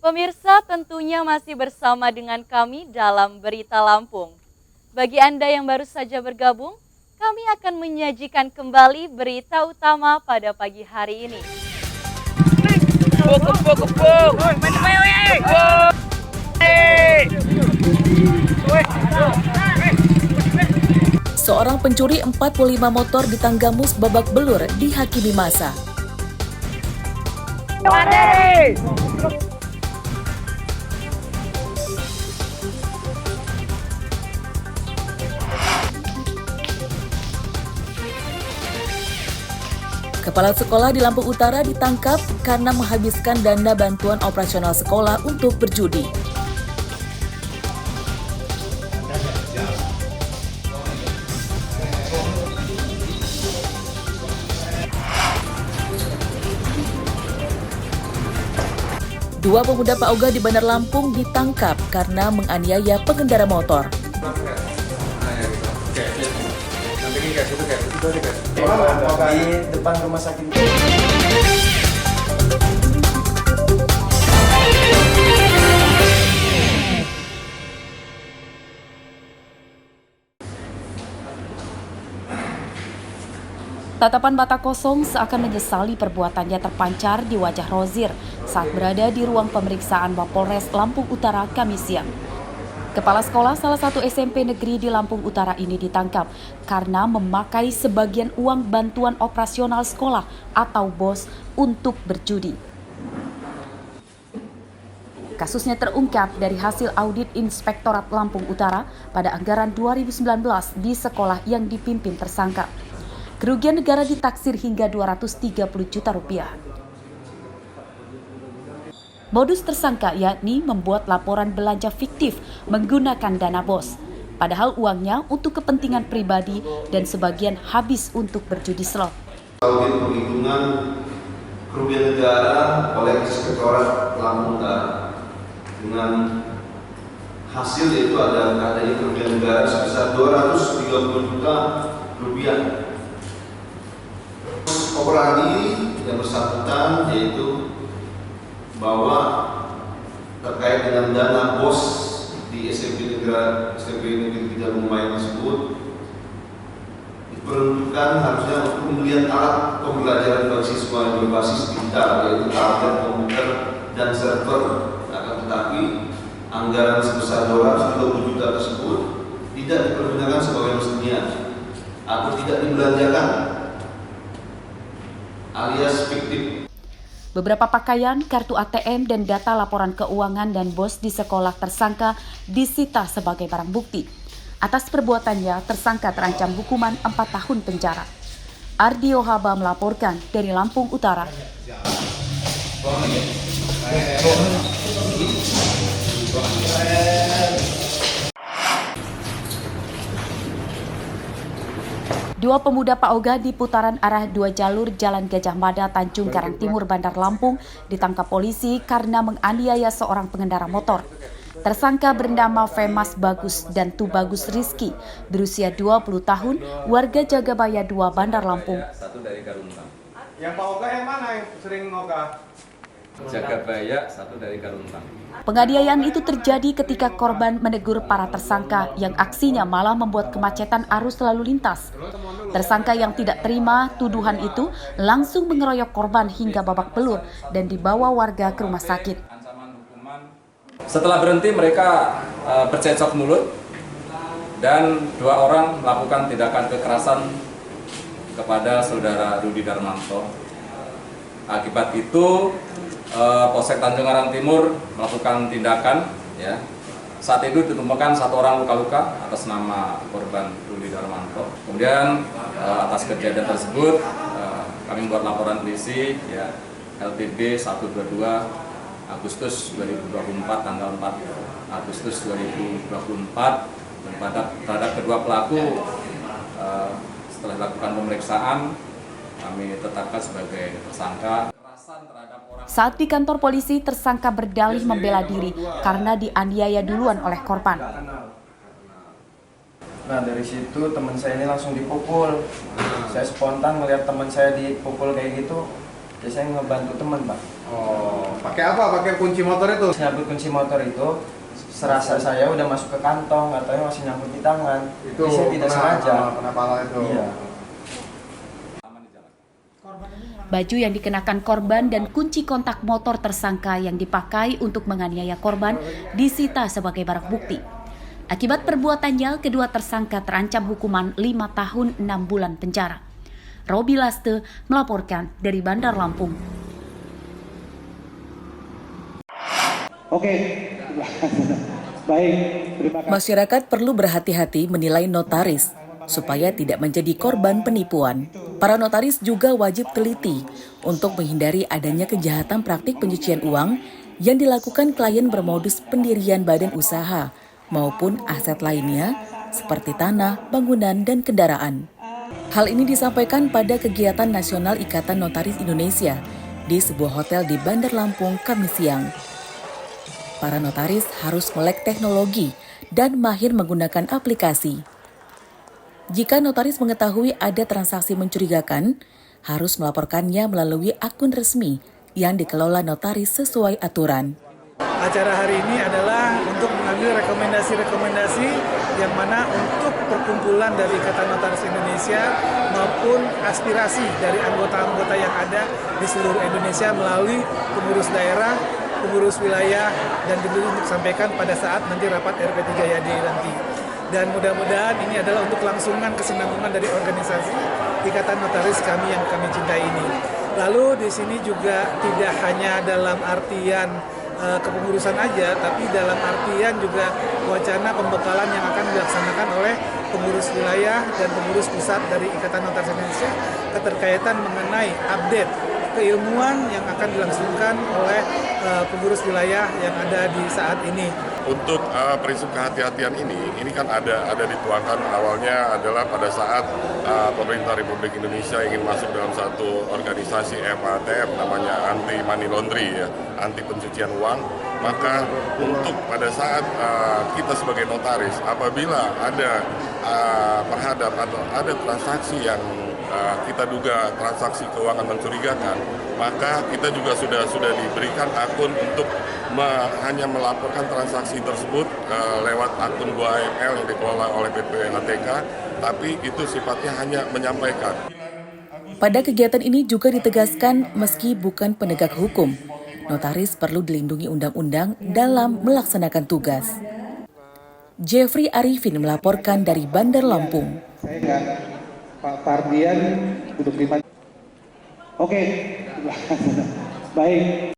Pemirsa, tentunya masih bersama dengan kami dalam Berita Lampung. Bagi Anda yang baru saja bergabung, kami akan menyajikan kembali berita utama pada pagi hari ini. Seorang pencuri 45 motor di Tanggamus babak belur dihakimi massa. Kepala sekolah di Lampung Utara ditangkap karena menghabiskan dana bantuan operasional sekolah untuk berjudi. Dua pemuda Pauga di Bandar Lampung ditangkap karena menganiaya pengendara motor. Di depan rumah sakit. Tatapan mata kosong seakan menyesali perbuatannya terpancar di wajah Rozir saat berada di ruang pemeriksaan Mapolres Lampung Utara Kamis siang. Kepala sekolah salah satu SMP negeri di Lampung Utara ini ditangkap karena memakai sebagian uang bantuan operasional sekolah atau BOS untuk berjudi. Kasusnya terungkap dari hasil audit Inspektorat Lampung Utara pada anggaran 2019 di sekolah yang dipimpin tersangka. Kerugian negara ditaksir hingga 230 juta rupiah. Modus tersangka yakni membuat laporan belanja fiktif menggunakan dana BOS, padahal uangnya untuk kepentingan pribadi dan sebagian habis untuk berjudi slot. Audit perlindungan kerugian negara oleh Inspektorat Lampung Utara dengan hasil yaitu adanya kerugian negara sebesar 230 juta rupiah. Operandi yang bersangkutan yaitu bahwa terkait dengan dana BOS di SMP Negeri 3 Lumayan tersebut diperuntukkan harusnya untuk pembelian alat pembelajaran bagi siswa yang berbasis digital yaitu tablet, komputer, dan server. Akan tetapi anggaran sebesar 220 juta tersebut tidak dipergunakan sebagai mestinya atau tidak dibelanjakan alias fiktif. Beberapa pakaian, kartu ATM, dan data laporan keuangan dan BOS di sekolah tersangka disita sebagai barang bukti. Atas perbuatannya, tersangka terancam hukuman 4 tahun penjara. Ardio Haba melaporkan dari Lampung Utara. Dua pemuda Pauga di putaran arah 2 jalur Jalan Gajah Mada, Tanjung Karang Timur, Bandar Lampung ditangkap polisi karena menganiaya seorang pengendara motor. Tersangka bernama Femas Bagus dan Tubagus Rizky, berusia 20 tahun, warga Jagabaya 2, Bandar Lampung. Satu dari Karuntang. Yang Pauga yang mana yang sering ngoga? Jagabaya, satu dari Karuntang. Penganiayaan itu terjadi ketika korban menegur para tersangka yang aksinya malah membuat kemacetan arus lalu lintas. Tersangka yang tidak terima tuduhan itu langsung mengeroyok korban hingga babak belur dan dibawa warga ke rumah sakit. Setelah berhenti mereka bercecok mulut dan 2 orang melakukan tindakan kekerasan kepada saudara Rudi Darmanto. Akibat itu Polsek Tanjung Karang Timur melakukan tindakan, ya. Saat itu ditemukan 1 orang luka-luka atas nama korban Rudi Darmanto. Kemudian atas kejadian tersebut kami membuat laporan polisi, ya, LTB 122 Agustus 2024 tanggal 4 Agustus 2024 dan terhadap kedua pelaku setelah dilakukan pemeriksaan kami tetapkan sebagai tersangka. Saat di kantor polisi, tersangka berdalih membela diri karena dianiaya duluan oleh korban. Nah dari situ teman saya ini langsung dipukul. Saya spontan melihat teman saya dipukul kayak gitu, ya saya ngebantu teman, Pak. Oh, pakai apa? Pakai kunci motor itu? Nyabut kunci motor itu, serasa saya udah masuk ke kantong, katanya masih nyangkut di tangan. Itu Jadi saya tidak sengaja. Kena pala itu. Iya. Baju yang dikenakan korban dan kunci kontak motor tersangka yang dipakai untuk menganiaya korban disita sebagai barang bukti. Akibat perbuatannya, kedua tersangka terancam hukuman 5 tahun 6 bulan penjara. Robi Laste melaporkan dari Bandar Lampung. Oke, baik. Terima kasih. Masyarakat perlu berhati-hati menilai notaris supaya tidak menjadi korban penipuan. Para notaris juga wajib teliti untuk menghindari adanya kejahatan praktik pencucian uang yang dilakukan klien bermodus pendirian badan usaha maupun aset lainnya seperti tanah, bangunan, dan kendaraan. Hal ini disampaikan pada kegiatan Nasional Ikatan Notaris Indonesia di sebuah hotel di Bandar Lampung Kamis siang. Para notaris harus melek teknologi dan mahir menggunakan aplikasi. Jika notaris mengetahui ada transaksi mencurigakan, harus melaporkannya melalui akun resmi yang dikelola notaris sesuai aturan. Acara hari ini adalah untuk mengambil rekomendasi-rekomendasi yang mana untuk perkumpulan dari Ikatan Notaris Indonesia maupun aspirasi dari anggota-anggota yang ada di seluruh Indonesia melalui pengurus daerah, pengurus wilayah, dan tentu untuk sampaikan pada saat nanti rapat RP3YD nanti. Dan mudah-mudahan ini adalah untuk kelangsungan kesinambungan dari organisasi Ikatan Notaris kami yang kami cintai ini. Lalu di sini juga tidak hanya dalam artian kepengurusan aja, tapi dalam artian juga wacana pembekalan yang akan dilaksanakan oleh pengurus wilayah dan pengurus pusat dari Ikatan Notaris Indonesia keterkaitan mengenai update keilmuan yang akan dilangsungkan oleh pengurus wilayah yang ada di saat ini. Untuk prinsip kehati-hatian ini kan ada dituangkan awalnya adalah pada saat pemerintah Republik Indonesia ingin masuk dalam satu organisasi FATF namanya anti money laundry ya, anti pencucian uang. Maka untuk pada saat kita sebagai notaris apabila ada terhadap atau ada transaksi yang kita duga transaksi keuangan mencurigakan, maka kita juga sudah diberikan akun untuk hanya melaporkan transaksi tersebut lewat akun 2AML yang dikelola oleh PPATK, tapi itu sifatnya hanya menyampaikan. Pada kegiatan ini juga ditegaskan meski bukan penegak hukum, notaris perlu dilindungi undang-undang dalam melaksanakan tugas. Jeffrey Arifin melaporkan dari Bandar Lampung. Saya enggak, Pak Fardian untuk 5. Oke, baik.